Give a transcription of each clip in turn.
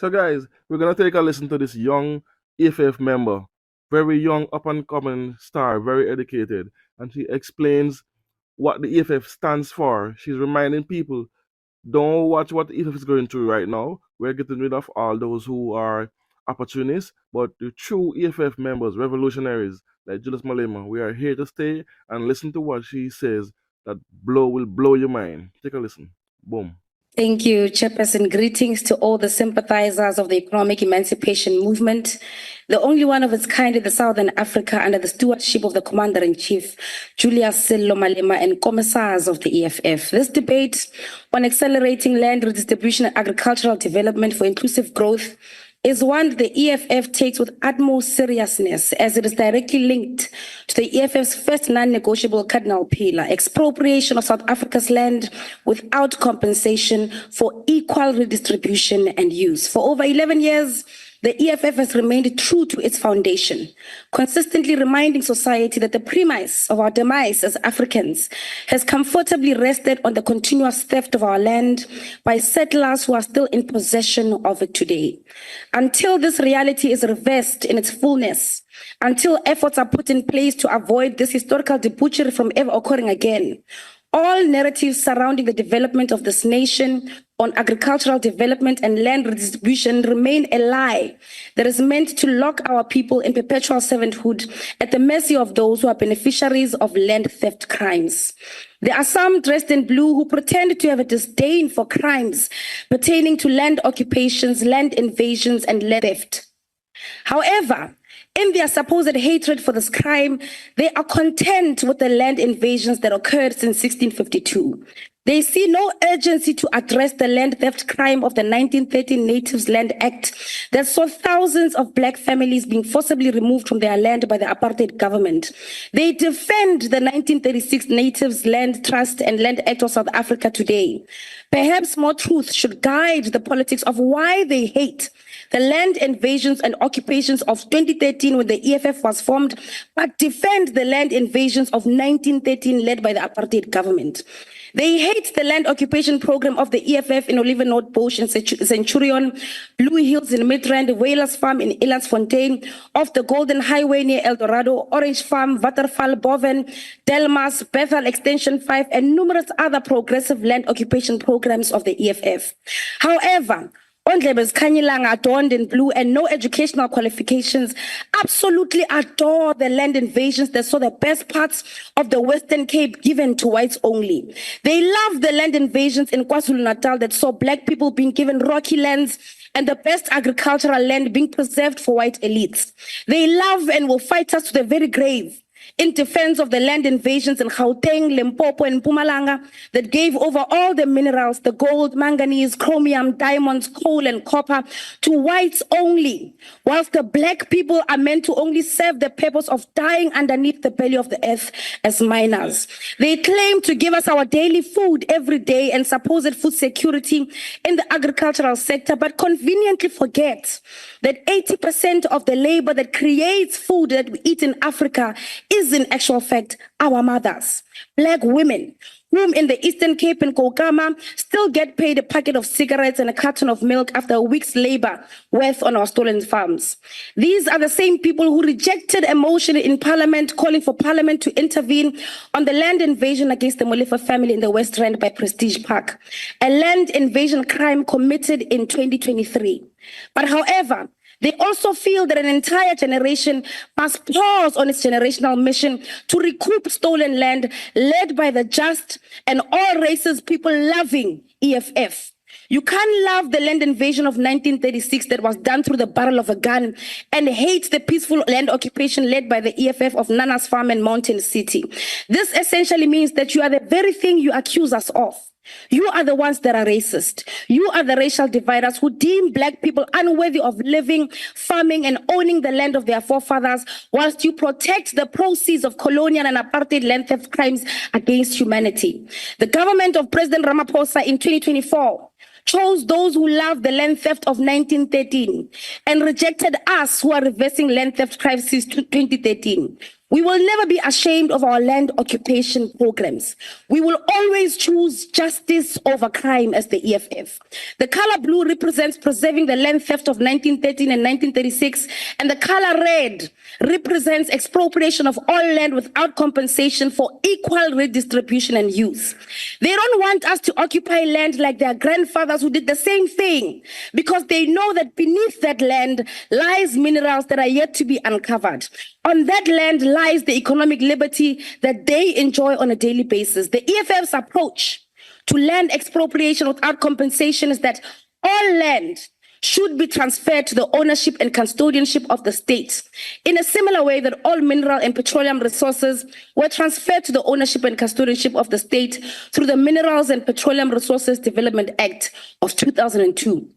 So, guys, we're going to take a listen to this young EFF member, very young, up and coming star, very educated. And she explains what the EFF stands for. She's reminding people, don't watch what the EFF is going through right now. We're getting rid of all those who are opportunists, but the true EFF members, revolutionaries like Julius Malema, we are here to stay and listen to what she says that will blow your mind. Take a listen. Boom. Thank you, Chairperson. Greetings to all the sympathizers of the economic emancipation movement, the only one of its kind in the Southern Africa under the stewardship of the Commander-in-Chief, Julius Sello Malema, and commissars of the EFF. This debate on accelerating land redistribution and agricultural development for inclusive growth is one the EFF takes with utmost seriousness, as it is directly linked to the EFF's first non-negotiable cardinal pillar, expropriation of South Africa's land without compensation for equal redistribution and use. For over 11 years, the EFF has remained true to its foundation, consistently reminding society that the premise of our demise as Africans has comfortably rested on the continuous theft of our land by settlers who are still in possession of it today. Until this reality is reversed in its fullness, until efforts are put in place to avoid this historical debauchery from ever occurring again, all narratives surrounding the development of this nation on agricultural development and land redistribution remain a lie that is meant to lock our people in perpetual servanthood at the mercy of those who are beneficiaries of land theft crimes. There are some dressed in blue who pretend to have a disdain for crimes pertaining to land occupations, land invasions, and land theft. However, in their supposed hatred for this crime, they are content with the land invasions that occurred since 1652. They see no urgency to address the land theft crime of the 1913 Natives Land Act that saw thousands of black families being forcibly removed from their land by the apartheid government. They defend the 1936 Natives Land Trust and Land Act of South Africa today. Perhaps more truth should guide the politics of why they hate the land invasions and occupations of 2013 when the EFF was formed, but defend the land invasions of 1913 led by the apartheid government. They hate the land occupation program of the EFF in Oliver Bush in Centurion, Blue Hills in Midrand, Whalers Farm in Elandsfontein, off the Golden Highway near El Dorado, Orange Farm, Waterfall, Boven, Delmas, Bethel Extension 5, and numerous other progressive land occupation programs of the EFF. However, Ondlebe's Kanyilanga, adorned in blue and no educational qualifications, absolutely adore the land invasions that saw the best parts of the Western Cape given to whites only. They love the land invasions in KwaZulu-Natal that saw black people being given rocky lands and the best agricultural land being preserved for white elites. They love and will fight us to the very grave in defense of the land invasions in Gauteng, Limpopo, and Mpumalanga that gave over all the minerals, the gold, manganese, chromium, diamonds, coal, and copper to whites only, whilst the black people are meant to only serve the purpose of dying underneath the belly of the earth as miners. They claim to give us our daily food every day and supposed food security in the agricultural sector, but conveniently forget that 80% of the labor that creates food that we eat in Africa is in actual fact our mothers, black women, whom in the Eastern Cape and Kokama still get paid a packet of cigarettes and a carton of milk after a week's labor worth on our stolen farms. These are the same people who rejected a motion in Parliament calling for Parliament to intervene on the land invasion against the Molefe family in the West Rand by Prestige Park, a land invasion crime committed in 2023. But however, they also feel that an entire generation must pause on its generational mission to recoup stolen land led by the just and all races people loving EFF. You can't love the land invasion of 1936 that was done through the barrel of a gun and hate the peaceful land occupation led by the EFF of Nana's Farm and Mountain City. This essentially means that you are the very thing you accuse us of. You are the ones that are racist. You are the racial dividers who deem black people unworthy of living, farming, and owning the land of their forefathers, whilst you protect the proceeds of colonial and apartheid land theft crimes against humanity. The government of President Ramaphosa in 2024 chose those who loved the land theft of 1913 and rejected us who are reversing land theft crimes since 2013. We will never be ashamed of our land occupation programs. We will always choose justice over crime as the EFF. The color blue represents preserving the land theft of 1913 and 1936, and the color red represents expropriation of all land without compensation for equal redistribution and use. They don't want us to occupy land like their grandfathers who did the same thing, because they know that beneath that land lies minerals that are yet to be uncovered. On that land lies the economic liberty that they enjoy on a daily basis. The EFF's approach to land expropriation without compensation is that all land should be transferred to the ownership and custodianship of the state, in a similar way that all mineral and petroleum resources were transferred to the ownership and custodianship of the state through the Minerals and Petroleum Resources Development Act of 2002.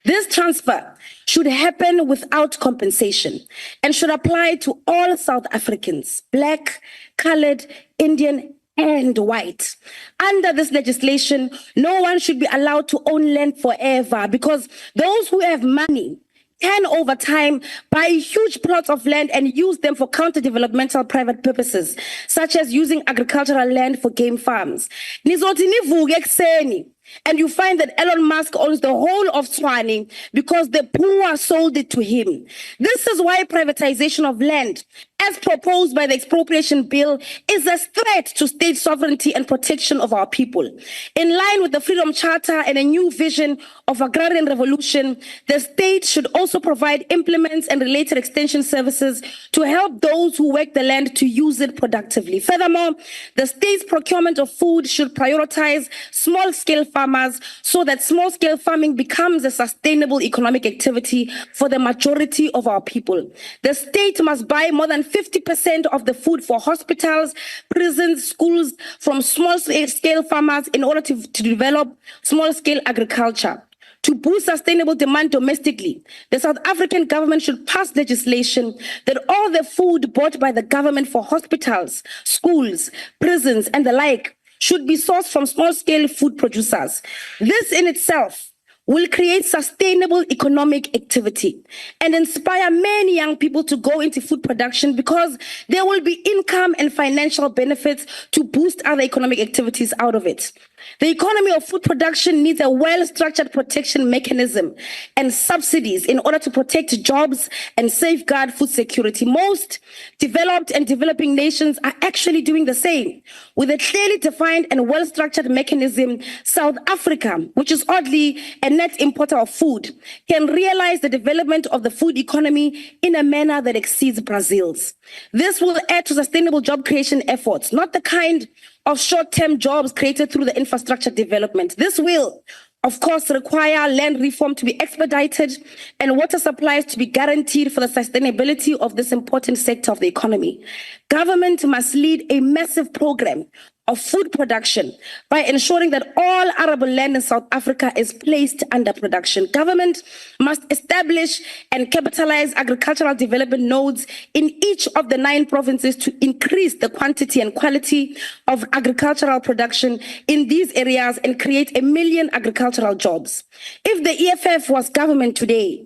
This transfer should happen without compensation and should apply to all South Africans, Black, colored, Indian, and white. Under this legislation, no one should be allowed to own land forever, because those who have money can over time buy huge plots of land and use them for counter-developmental private purposes, such as using agricultural land for game farms. Nizothi nivuke ekuseni, and you find that Elon Musk owns the whole of Tshwane because the poor sold it to him. This is why privatization of land, as proposed by the expropriation bill, is a threat to state sovereignty and protection of our people. In line with the Freedom Charter and a new vision of agrarian revolution, the state should also provide implements and related extension services to help those who work the land to use it productively. Furthermore, the state's procurement of food should prioritize small-scale farmers so that small-scale farming becomes a sustainable economic activity for the majority of our people. The state must buy more than 50% of the food for hospitals, prisons, schools from small-scale farmers in order to develop small-scale agriculture. To boost sustainable demand domestically, the South African government should pass legislation that all the food bought by the government for hospitals, schools, prisons, and the like should be sourced from small-scale food producers. This in itself will create sustainable economic activity and inspire many young people to go into food production, because there will be income and financial benefits to boost other economic activities out of it. The economy of food production needs a well-structured protection mechanism and subsidies in order to protect jobs and safeguard food security. Most developed and developing nations are actually doing the same. With a clearly defined and well-structured mechanism, South Africa, which is oddly a net importer of food, can realize the development of the food economy in a manner that exceeds Brazil's. This will add to sustainable job creation efforts, not the kind of short-term jobs created through the infrastructure development. This will, of course, require land reform to be expedited and water supplies to be guaranteed for the sustainability of this important sector of the economy. Government must lead a massive program of food production by ensuring that all arable land in South Africa is placed under production. Government must establish and capitalize agricultural development nodes in each of the 9 provinces to increase the quantity and quality of agricultural production in these areas and create 1 million agricultural jobs. If the EFF was government today,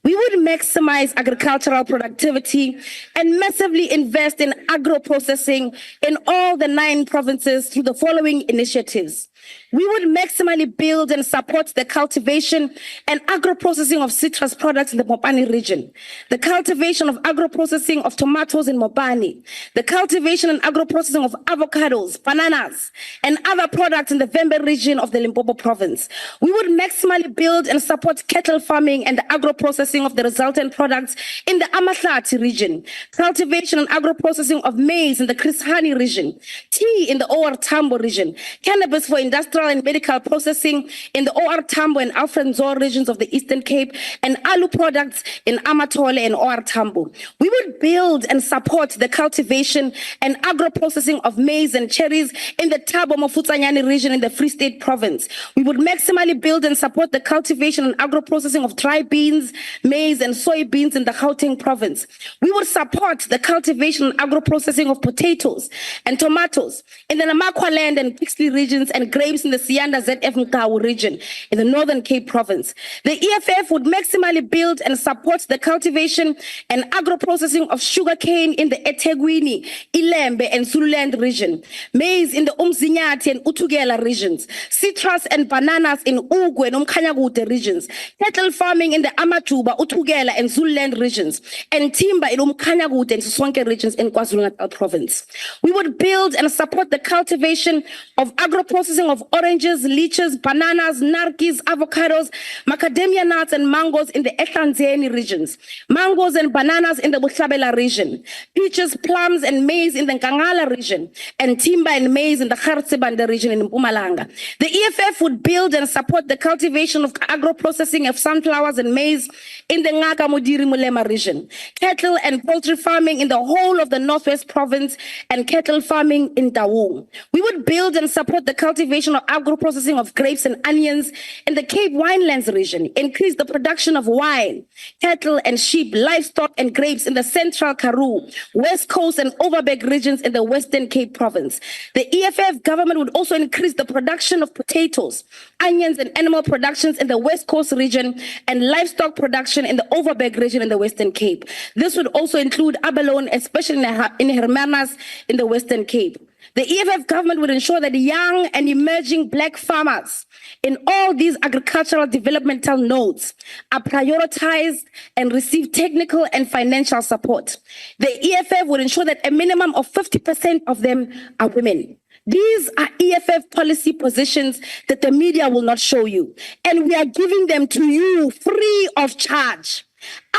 we would maximize agricultural productivity and massively invest in agro-processing in all the 9 provinces through the following initiatives. We would maximally build and support the cultivation and agro-processing of citrus products in the Mopani region, the cultivation of agro-processing of tomatoes in Mopani, the cultivation and agro-processing of avocados, bananas, and other products in the Vembe region of the Limpopo province. We would maximally build and support cattle farming and the agro-processing of the resultant products in the Amahlati region, cultivation and agro-processing of maize in the Chris Hani region, tea in the OR Tambo region, cannabis for industrial and medical processing in the OR Tambo and Alfred Nzo regions of the Eastern Cape, and alu products in Amatole and OR Tambo. We would build and support the cultivation and agro-processing of maize and cherries in the Thabo Mafutsanyane region in the Free State province. We would maximally build and support the cultivation and agro-processing of dry beans, maize, and soybeans in the Gauteng province. We would support the cultivation and agro-processing of potatoes and tomatoes in the Namakwa land and Pixley regions, and grape grapes in the Sianda ZF Mkawu region in the Northern Cape province. The EFF would maximally build and support the cultivation and agro-processing of sugarcane in the eThekwini, Ilembe and Zululand region, maize in the Umzinyathi and Utugela regions, citrus and bananas in Ugwe and Umkhanyakude regions, cattle farming in the Amajuba, Utugela and Zululand regions, and timber in Umkhanyakude and Sisonke regions in KwaZulu-Natal province. We would build and support the cultivation of agro-processing of oranges, lychees, bananas, narkis, avocados, macadamia nuts and mangoes in the Ehlanzeni regions, mangoes and bananas in the Buhlabela region, peaches, plums and maize in the Nkangala region, and timber and maize in the Garsibanda region in Mpumalanga. The EFF would build and support the cultivation of agro-processing of sunflowers and maize in the Ngaka Modiri Mulema region, cattle and poultry farming in the whole of the Northwest province, and cattle farming in Taung. We would build and support the cultivation of agro-processing of grapes and onions in the Cape Winelands region, increase the production of wine, cattle and sheep, livestock and grapes in the Central Karoo, West Coast and Overberg regions in the Western Cape province. The EFF government would also increase the production of potatoes, onions and animal productions in the West Coast region and livestock production in the Overberg region in the Western Cape. This would also include abalone, especially in Hermanas in the Western Cape. The EFF government would ensure that young and emerging Black farmers in all these agricultural developmental nodes are prioritized and receive technical and financial support. The EFF would ensure that a minimum of 50% of them are women. These are EFF policy positions that the media will not show you. And we are giving them to you free of charge.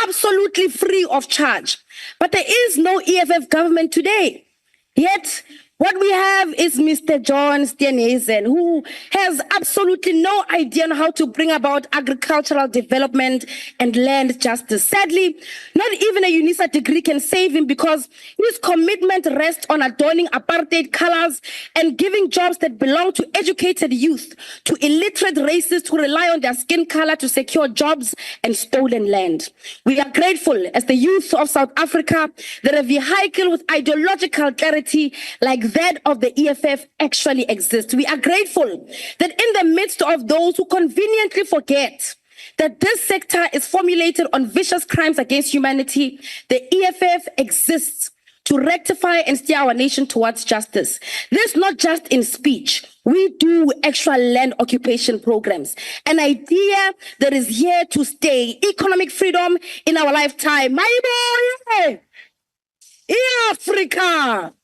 Absolutely free of charge. But there is no EFF government today. Yet, what we have is Mr. John Steenhuisen, who has absolutely no idea on how to bring about agricultural development and land justice. Sadly, not even a UNISA degree can save him because his commitment rests on adorning apartheid colors and giving jobs that belong to educated youth to illiterate racists who rely on their skin color to secure jobs and stolen land. We are grateful as the youth of South Africa that a vehicle with ideological clarity like that of the EFF actually exists. We are grateful that in the midst of those who conveniently forget that this sector is formulated on vicious crimes against humanity, the EFF exists to rectify and steer our nation towards justice. This not just in speech. We do actual land occupation programs. An idea that is here to stay. Economic freedom in our lifetime. My boy! Africa!